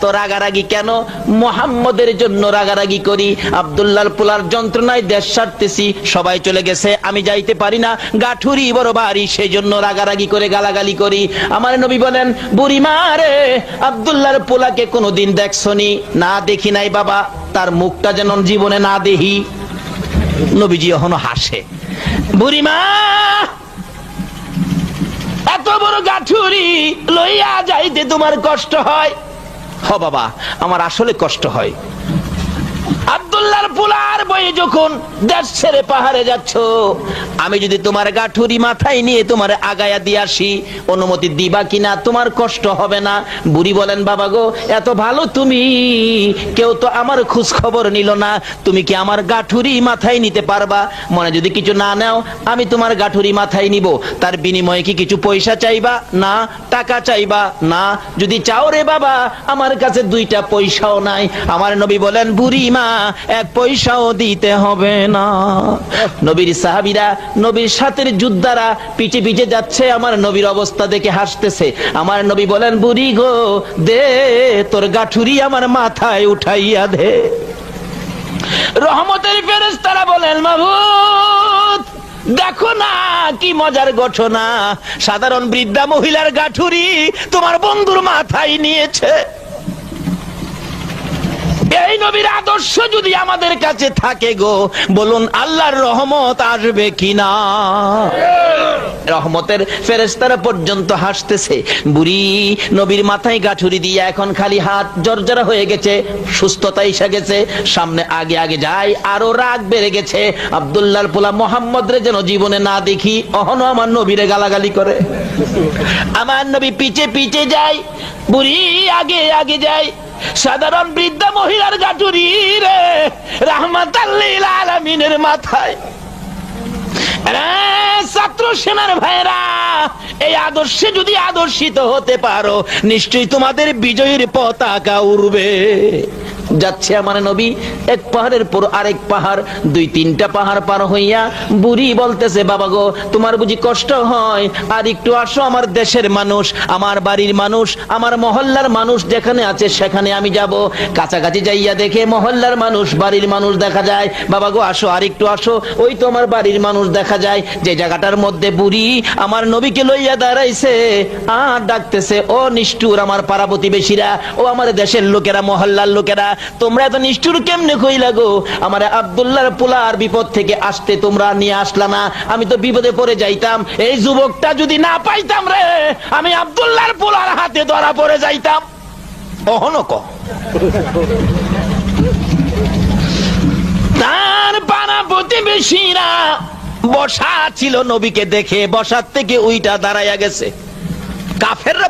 তো রাগারাগি কেন? মুহাম্মদের জন্য রাগারাগি করি। আব্দুল্লাহর পোলার যন্ত্রণায় দেশ ছাড়তেছি, সবাই চলে গেছে, আমি যাইতে পারি না, গাঠুরি বড় বাড়ি, সেই জন্য রাগারাগি করে গালাগালি করি। আমার নবী বলেন, বুড়ি মা রে, আব্দুল্লাহর পোলাকে কোনোদিন দেখছনি? না, দেখি নাই বাবা, তার মুখটা যেন জীবনে না দেখি। নবীজি এখনো হাসে। বুড়ি মা, এত বড় গাঠুরি লইয়া যাইতে তোমার কষ্ট হয়? হ বাবা, আমার আসলে কষ্ট হয়। আব্দুল্লাহর পোলার বয়ে যখন দেশ ছেড়ে পাহাড়ে যাচ্ছ, আমি যদি তোমার গাঠুরি মাথায় নিয়ে তোমার আগায়া দিয়ে আসি, অনুমতি দিবা কিনা? তোমার কষ্ট হবে না? বুড়ি বলেন, বাবা গো, এত ভালো তুমি, কেউ তো আমার খোঁজ খবর নিল না, তুমি কি আমার গাঠুরি মাথায় নিতে পারবা? মনে যদি কিছু না নাও, আমি তোমার গাঠুরি মাথায় নিব, তার বিনিময়ে কি কিছু পয়সা চাইবা? না। টাকা চাইবা? না। যদি চাও রে বাবা, আমার কাছে দুইটা পয়সাও নাই। আমার নবী বলেন, বুড়ি মা, এক পয়সাও দিতে হবে না। নবীর সাহাবীরা, নবীর সাথে যোদ্ধারা পিছে পিছে যাচ্ছে, আমার নবীর অবস্থা দেখে হাসতেছে। আমার নবী বলেন, বুড়ি গো, দে তোর গাঠুরি আমার মাথায় উঠাইয়া দে। রহমতের ফেরেশতারা বলেন, মাবুদ, দেখো না কি মজার ঘটনা, সাধারণ বৃদ্ধা মহিলার গাঠুরি তোমার বন্ধুর মাথায় নিয়েছে। এই নবীর আদর্শ যদি আমাদের কাছে থাকে গো, বলুন আল্লাহর রহমত আসবে কিনা? রহমতের ফেরেশতারা পর্যন্ত হাসতেছে। বুড়ি নবীর মাথায় গাঠুরি দিয়া এখন খালি হাত, জর্জরা হয়ে গেছে, সুস্থতা এসে গেছে, সামনে আগে আগে যায়, আরো রাগ বেড়ে গেছে। আব্দুল্লাহর পোলা মোহাম্মদ রে যেন জীবনে না দেখি, অহনো আমার নবীরে গালাগালি করে। আমার নবী পিছে পিছে যায়, বুড়ি আগে আগে যায়। সাধারণ বৃদ্ধা মহিলার গাঠুরি রে রাহমাতাল লিল আলামিনের মাথায়। ছাত্র সেনার ভাইরা, এই আদর্শে যদি আদর্শিত হতে পারো, নিশ্চয়ই তোমাদের বিজয়ের পতাকা উড়বে। যাচ্ছে আমার নবী এক পাহাড়ের পর আরেক পাহাড়, দুই তিনটা পাহাড় পার হইয়া বুড়ি বলতেছে, বাবা গো, তোমার বুঝি কষ্ট হয়? আর একটু আসো, আমার দেশের মানুষ, আমার বাড়ির মানুষ, আমার মহল্লার মানুষ যেখানে আছে সেখানে আমি যাব। কাছাকাছি যাইয়া দেখে মহল্লার মানুষ, বাড়ির মানুষ দেখা যায়। বাবা গো, আসো, আর একটু আসো, ওই তো আমার বাড়ির মানুষ দেখা যায়। যে জায়গাটার মধ্যে বুড়ি আমার নবীকে লইয়া দাঁড়াইছে, আর ডাকতেছে, ও নিষ্ঠুর আমার পাড়া প্রতিবেশীরা, ও আমার দেশের লোকেরা, মহল্লার লোকেরা, তোমরা এত নিষ্ঠুর কেমনে কইলা গো? আমার আব্দুল্লাহর পোলার বিপদ থেকে আসতে তোমরা নিয়ে আসলা না, আমি তো বিপদে পড়ে যাইতাম। এই যুবকটা যদি না পাইতাম রে, আমি আব্দুল্লাহর পোলার হাতে ধরা পড়ে যাইতাম। অহনক তার পাড়া প্রতিবেশীরা বসা ছিল, নবীকে দেখে বসার থেকে উইটা দাঁড়াইয়া গেছে। কাফেররা